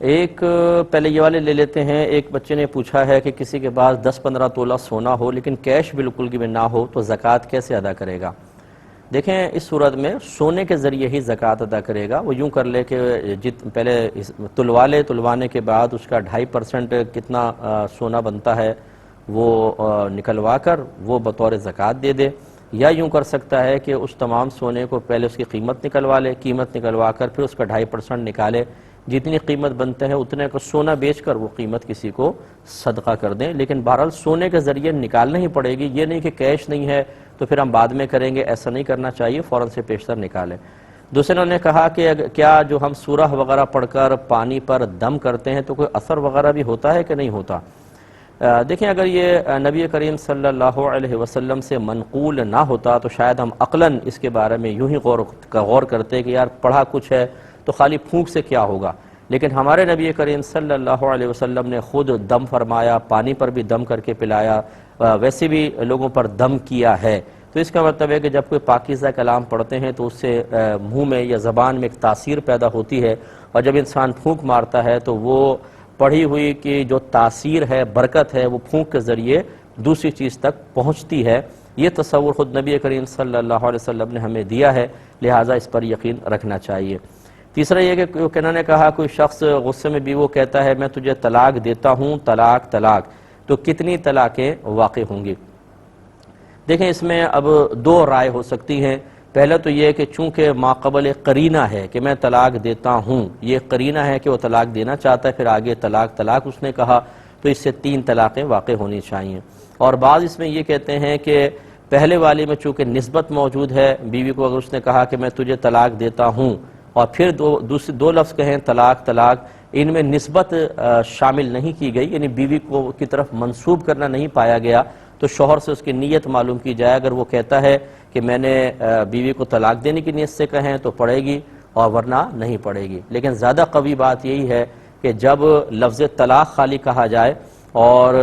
ایک پہلے یہ والے لے لیتے ہیں. ایک بچے نے پوچھا ہے کہ کسی کے پاس 10-15 تولہ سونا ہو لیکن کیش بالکل بھی نہ ہو تو زکوٰۃ کیسے ادا کرے گا؟ دیکھیں اس صورت میں سونے کے ذریعے ہی زکوٰۃ ادا کرے گا. وہ یوں کر لے کہ پہلے تلوانے کے بعد اس کا 2.5% کتنا سونا بنتا ہے وہ نکلوا کر وہ بطور زکوٰۃ دے دے. یا یوں کر سکتا ہے کہ اس تمام سونے کو پہلے اس کی قیمت نکلوا لے, قیمت نکلوا کر پھر اس کا 2.5% نکالے, جتنی قیمت بنتے ہیں اتنے کا سونا بیچ کر وہ قیمت کسی کو صدقہ کر دیں. لیکن بہرحال سونے کے ذریعے نکالنا ہی پڑے گی, یہ نہیں کہ کیش نہیں ہے تو پھر ہم بعد میں کریں گے, ایسا نہیں کرنا چاہیے, فوراً سے پیشتر نکالیں. دوسرے نے کہا کہ کیا جو ہم سورہ وغیرہ پڑھ کر پانی پر دم کرتے ہیں تو کوئی اثر وغیرہ بھی ہوتا ہے کہ نہیں ہوتا؟ دیکھیں اگر یہ نبی کریم صلی اللہ علیہ وسلم سے منقول نہ ہوتا تو شاید ہم عقلاً اس کے بارے میں یوں ہی غور کرتے کہ یار پڑھا کچھ ہے تو خالی پھونک سے کیا ہوگا. لیکن ہمارے نبی کریم صلی اللہ علیہ وسلم نے خود دم فرمایا, پانی پر بھی دم کر کے پلایا, ویسے بھی لوگوں پر دم کیا ہے. تو اس کا مطلب ہے کہ جب کوئی پاکیزہ کلام پڑھتے ہیں تو اس سے منہ میں یا زبان میں ایک تاثیر پیدا ہوتی ہے, اور جب انسان پھونک مارتا ہے تو وہ پڑھی ہوئی کی جو تاثیر ہے, برکت ہے, وہ پھونک کے ذریعے دوسری چیز تک پہنچتی ہے. یہ تصور خود نبی کریم صلی اللہ علیہ وسلم نے ہمیں دیا ہے, لہٰذا اس پر یقین رکھنا چاہیے. تیسرا یہ کہ کہنا نے کہا کوئی شخص غصے میں بھی وہ کہتا ہے میں تجھے طلاق دیتا ہوں, طلاق طلاق, تو کتنی طلاقیں واقع ہوں گی؟ دیکھیں اس میں اب دو رائے ہو سکتی ہیں. پہلا تو یہ کہ چونکہ ماقبل قرینہ ہے کہ میں طلاق دیتا ہوں, یہ قرینہ ہے کہ وہ طلاق دینا چاہتا ہے, پھر آگے طلاق طلاق اس نے کہا, تو اس سے 3 طلاقیں واقع ہونی چاہیے. اور بعض اس میں یہ کہتے ہیں کہ پہلے والی میں چونکہ نسبت موجود ہے, بیوی کو اگر اس نے کہا کہ میں تجھے طلاق دیتا ہوں اور پھر دو لفظ کہیں طلاق طلاق, ان میں نسبت شامل نہیں کی گئی, یعنی بیوی کو کی طرف منسوب کرنا نہیں پایا گیا, تو شوہر سے اس کی نیت معلوم کی جائے. اگر وہ کہتا ہے کہ میں نے بیوی کو طلاق دینے کی نیت سے کہیں تو پڑے گی, اور ورنہ نہیں پڑے گی. لیکن زیادہ قوی بات یہی ہے کہ جب لفظ طلاق خالی کہا جائے اور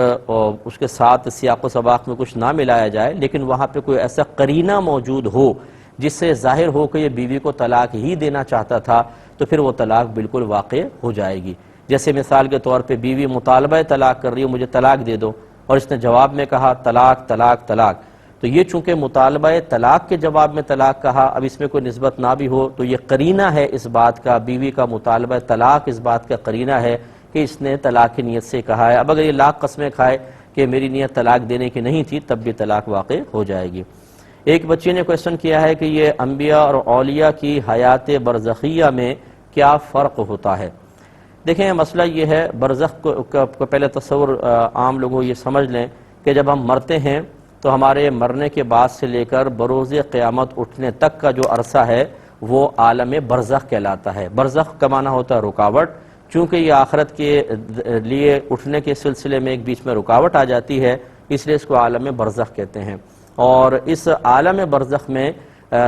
اس کے ساتھ سیاق و سباق میں کچھ نہ ملایا جائے, لیکن وہاں پہ کوئی ایسا قرینہ موجود ہو جس سے ظاہر ہو کہ یہ بیوی کو طلاق ہی دینا چاہتا تھا, تو پھر وہ طلاق بالکل واقع ہو جائے گی. جیسے مثال کے طور پہ بیوی مطالبہ طلاق کر رہی ہو, مجھے طلاق دے دو, اور اس نے جواب میں کہا طلاق طلاق طلاق, تو یہ چونکہ مطالبہ طلاق کے جواب میں طلاق کہا, اب اس میں کوئی نسبت نہ بھی ہو تو یہ قرینہ ہے اس بات کا, بیوی کا مطالبہ طلاق اس بات کا قرینہ ہے کہ اس نے طلاق کی نیت سے کہا ہے. اب اگر یہ لاکھ قسمیں کھائے کہ میری نیت طلاق دینے کی نہیں تھی, تب بھی طلاق واقع ہو جائے گی. ایک بچے نے کویسچن کیا ہے کہ یہ انبیاء اور اولیاء کی حیات برزخیہ میں کیا فرق ہوتا ہے؟ دیکھیں مسئلہ یہ ہے, برزخ کو پہلے تصور عام لوگوں یہ سمجھ لیں کہ جب ہم مرتے ہیں تو ہمارے مرنے کے بعد سے لے کر بروز قیامت اٹھنے تک کا جو عرصہ ہے وہ عالم برزخ کہلاتا ہے. برزخ کا معنی ہوتا ہے رکاوٹ, چونکہ یہ آخرت کے لیے اٹھنے کے سلسلے میں ایک بیچ میں رکاوٹ آ جاتی ہے, اس لیے اس کو عالم برزخ کہتے ہیں. اور اس عالم برزخ میں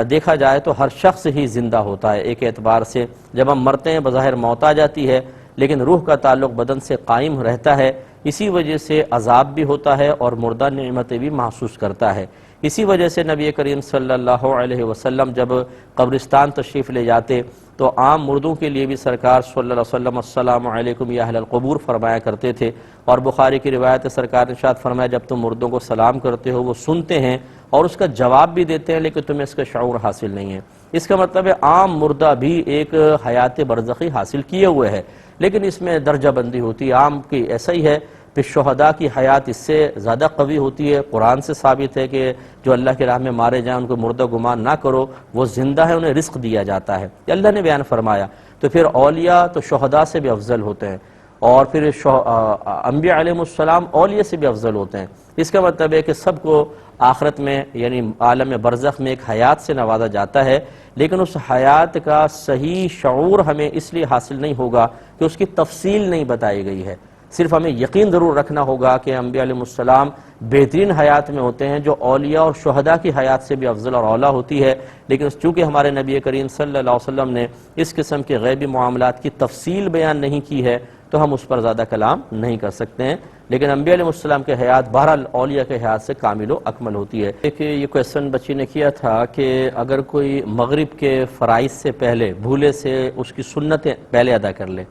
دیکھا جائے تو ہر شخص ہی زندہ ہوتا ہے ایک اعتبار سے. جب ہم مرتے ہیں بظاہر موت آ جاتی ہے, لیکن روح کا تعلق بدن سے قائم رہتا ہے, اسی وجہ سے عذاب بھی ہوتا ہے اور مردہ نعمتیں بھی محسوس کرتا ہے. اسی وجہ سے نبی کریم صلی اللہ علیہ وسلم جب قبرستان تشریف لے جاتے تو عام مردوں کے لیے بھی سرکار صلی اللہ علیہ وسلم السلام علیکم یا اہل القبور فرمایا کرتے تھے. اور بخاری کی روایت سرکار نے ارشاد فرمایا جب تم مردوں کو سلام کرتے ہو وہ سنتے ہیں اور اس کا جواب بھی دیتے ہیں, لیکن تمہیں اس کا شعور حاصل نہیں ہے. اس کا مطلب ہے عام مردہ بھی ایک حیات برزخی حاصل کیے ہوئے ہے, لیکن اس میں درجہ بندی ہوتی ہے. عام کی ایسا ہی ہے, پھر شہداء کی حیات اس سے زیادہ قوی ہوتی ہے. قرآن سے ثابت ہے کہ جو اللہ کی راہ میں مارے جائیں ان کو مردہ گمان نہ کرو, وہ زندہ ہے, انہیں رزق دیا جاتا ہے, یہ اللہ نے بیان فرمایا. تو پھر اولیاء تو شہداء سے بھی افضل ہوتے ہیں, اور پھر انبیاء علیہ السلام اولیاء سے بھی افضل ہوتے ہیں. اس کا مطلب ہے کہ سب کو آخرت میں یعنی عالم برزخ میں ایک حیات سے نوازا جاتا ہے, لیکن اس حیات کا صحیح شعور ہمیں اس لیے حاصل نہیں ہوگا کہ اس کی تفصیل نہیں بتائی گئی ہے. صرف ہمیں یقین ضرور رکھنا ہوگا کہ انبیاء علیہ السلام بہترین حیات میں ہوتے ہیں جو اولیاء اور شہداء کی حیات سے بھی افضل اور اولیٰ ہوتی ہے. لیکن چونکہ ہمارے نبی کریم صلی اللہ علیہ وسلم نے اس قسم کے غیبی معاملات کی تفصیل بیان نہیں کی ہے تو ہم اس پر زیادہ کلام نہیں کر سکتے ہیں. لیکن انبیاء علیہ السلام کے حیات بہرحال اولیاء کے حیات سے کامل و اکمل ہوتی ہے. یہ کویسچن بچی نے کیا تھا کہ اگر کوئی مغرب کے فرائض سے پہلے بھولے سے اس کی سنتیں پہلے ادا کر لے,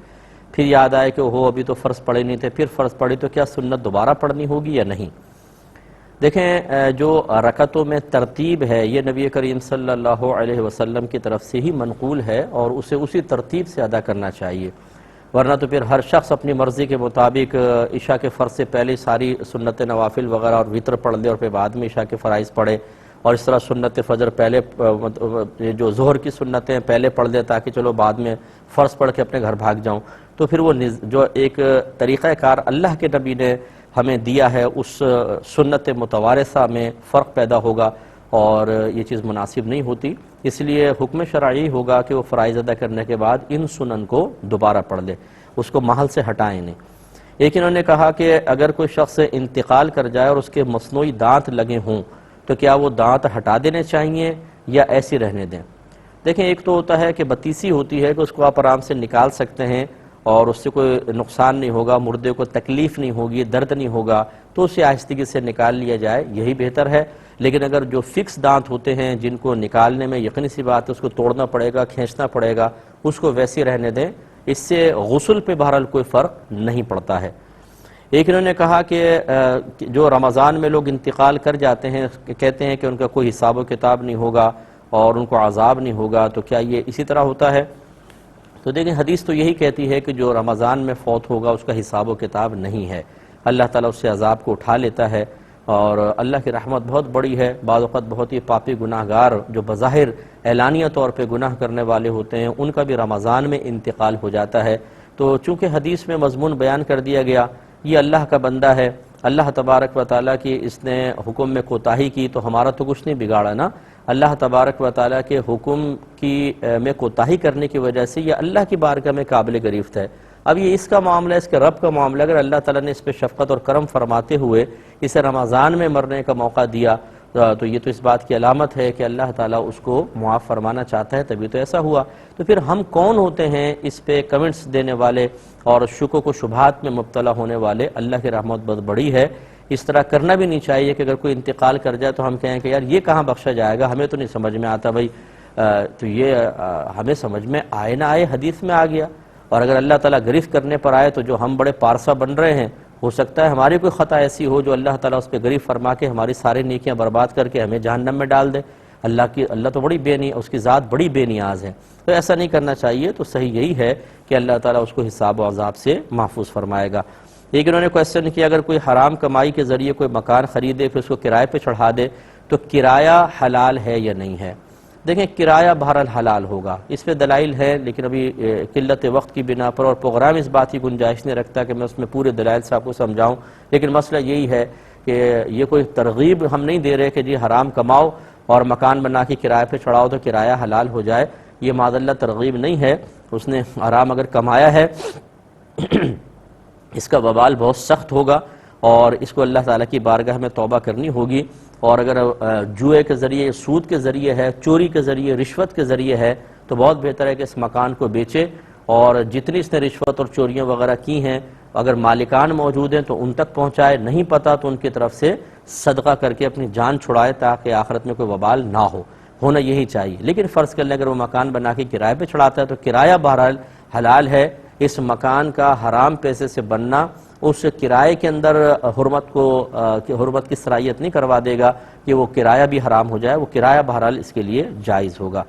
پھر یاد آئے کہ وہ ابھی تو فرض پڑے نہیں تھے، پھر فرض پڑی تو کیا سنت دوبارہ پڑھنی ہوگی یا نہیں؟ دیکھیں جو رکعتوں میں ترتیب ہے یہ نبی کریم صلی اللہ علیہ وسلم کی طرف سے ہی منقول ہے اور اسے اسی ترتیب سے ادا کرنا چاہیے، ورنہ تو پھر ہر شخص اپنی مرضی کے مطابق عشاء کے فرض سے پہلے ساری سنت نوافل وغیرہ اور وطر پڑھ لے اور پھر بعد میں عشاء کے فرائض پڑھے، اور اس طرح سنت فجر پہلے جو ظہر کی سنتیں پہلے پڑھ لے تاکہ چلو بعد میں فرض پڑھ کے اپنے گھر بھاگ جاؤں، تو پھر وہ جو ایک طریقہ کار اللہ کے نبی نے ہمیں دیا ہے اس سنت متوارثہ میں فرق پیدا ہوگا اور یہ چیز مناسب نہیں ہوتی، اس لیے حکم شرعی ہوگا کہ وہ فرائض ادا کرنے کے بعد ان سنن کو دوبارہ پڑھ لے، اس کو محل سے ہٹائیں نہیں۔ ایک انہوں نے کہا کہ اگر کوئی شخص انتقال کر جائے اور اس کے مصنوعی دانت لگے ہوں تو کیا وہ دانت ہٹا دینے چاہیے یا ایسی رہنے دیں؟ دیکھیں ایک تو ہوتا ہے کہ بتیسی ہوتی ہے کہ اس کو آپ آرام سے نکال سکتے ہیں اور اس سے کوئی نقصان نہیں ہوگا، مردے کو تکلیف نہیں ہوگی، درد نہیں ہوگا، تو اسے آہستگی سے نکال لیا جائے، یہی بہتر ہے۔ لیکن اگر جو فکس دانت ہوتے ہیں جن کو نکالنے میں یقینی سی بات ہے اس کو توڑنا پڑے گا، کھینچنا پڑے گا، اس کو ویسے رہنے دیں، اس سے غسل پہ بہرحال کوئی فرق نہیں پڑتا ہے۔ ایک انہوں نے کہا کہ جو رمضان میں لوگ انتقال کر جاتے ہیں کہتے ہیں کہ ان کا کوئی حساب و کتاب نہیں ہوگا اور ان کو عذاب نہیں ہوگا، تو کیا یہ اسی طرح ہوتا ہے؟ تو دیکھیں حدیث تو یہی کہتی ہے کہ جو رمضان میں فوت ہوگا اس کا حساب و کتاب نہیں ہے، اللہ تعالیٰ اس سے عذاب کو اٹھا لیتا ہے، اور اللہ کی رحمت بہت بڑی ہے۔ بعض اوقات بہت ہی پاپی گناہ گار جو بظاہر اعلانیہ طور پہ گناہ کرنے والے ہوتے ہیں ان کا بھی رمضان میں انتقال ہو جاتا ہے، تو چونکہ حدیث میں مضمون بیان کر دیا گیا یہ اللہ کا بندہ ہے، اللہ تبارک و تعالیٰ کی اس نے حکم میں کوتاہی کی تو ہمارا تو کچھ نہیں بگاڑا نا، اللہ تبارک و تعالیٰ کے حکم کی میں کوتاہی کرنے کی وجہ سے یہ اللہ کی بارگاہ میں قابل گرفت ہے۔ اب یہ اس کا معاملہ، اس کے رب کا معاملہ، اگر اللہ تعالیٰ نے اس پہ شفقت اور کرم فرماتے ہوئے اسے رمضان میں مرنے کا موقع دیا تو یہ تو اس بات کی علامت ہے کہ اللہ تعالیٰ اس کو معاف فرمانا چاہتا ہے، تبھی تو ایسا ہوا۔ تو پھر ہم کون ہوتے ہیں اس پہ کمنٹس دینے والے اور شکوک و شبہات میں مبتلا ہونے والے؟ اللہ کی رحمت بہت بڑی ہے، اس طرح کرنا بھی نہیں چاہیے کہ اگر کوئی انتقال کر جائے تو ہم کہیں کہ یار یہ کہاں بخشا جائے گا، ہمیں تو نہیں سمجھ میں آتا بھائی، تو یہ ہمیں سمجھ میں آئے نہ آئے حدیث میں آ گیا، اور اگر اللہ تعالیٰ گرفت کرنے پر آئے تو جو ہم بڑے پارسا بن رہے ہیں، ہو سکتا ہے ہماری کوئی خطا ایسی ہو جو اللہ تعالیٰ اس پہ گرفت فرما کے ہماری ساری نیکیاں برباد کر کے ہمیں جہنم میں ڈال دے۔ اللہ تو بڑی اس کی ذات بڑی بے نیاز ہے، تو ایسا نہیں کرنا چاہیے۔ تو صحیح یہی ہے کہ اللہ تعالیٰ اس کو حساب و عذاب سے محفوظ فرمائے گا۔ ایک انہوں نے کویسچن کیا اگر کوئی حرام کمائی کے ذریعے کوئی مکان خریدے پھر اس کو کرائے پہ چڑھا دے تو کرایہ حلال ہے یا نہیں ہے؟ دیکھیں کرایہ بہرحال حلال ہوگا، اس پہ دلائل ہے، لیکن ابھی قلت وقت کی بنا پر اور پروگرام اس بات کی گنجائش نہیں رکھتا کہ میں اس میں پورے دلائل سے آپ کو سمجھاؤں، لیکن مسئلہ یہی ہے کہ یہ کوئی ترغیب ہم نہیں دے رہے کہ جی حرام کماؤ اور مکان بنا کے کرائے پہ چڑھاؤ تو کرایہ حلال ہو جائے، یہ معاذ اللہ ترغیب نہیں ہے۔ اس نے حرام اگر کمایا ہے اس کا وبال بہت سخت ہوگا اور اس کو اللہ تعالیٰ کی بارگاہ میں توبہ کرنی ہوگی، اور اگر جوئے کے ذریعے، سود کے ذریعے ہے، چوری کے ذریعے، رشوت کے ذریعے ہے تو بہت بہتر ہے کہ اس مکان کو بیچے، اور جتنی اس نے رشوت اور چوریاں وغیرہ کی ہیں اگر مالکان موجود ہیں تو ان تک پہنچائے، نہیں پتہ تو ان کی طرف سے صدقہ کر کے اپنی جان چھڑائے تاکہ آخرت میں کوئی وبال نہ ہونا یہی چاہیے۔ لیکن فرض کر لیں اگر وہ مکان بنا کے کرائے پہ چڑھاتا ہے تو کرایہ بہرحال حلال ہے، اس مکان کا حرام پیسے سے بننا اس کرائے کے اندر حرمت کی صلاحیت نہیں کروا دے گا کہ وہ کرایہ بھی حرام ہو جائے، وہ کرایہ بہرحال اس کے لیے جائز ہوگا۔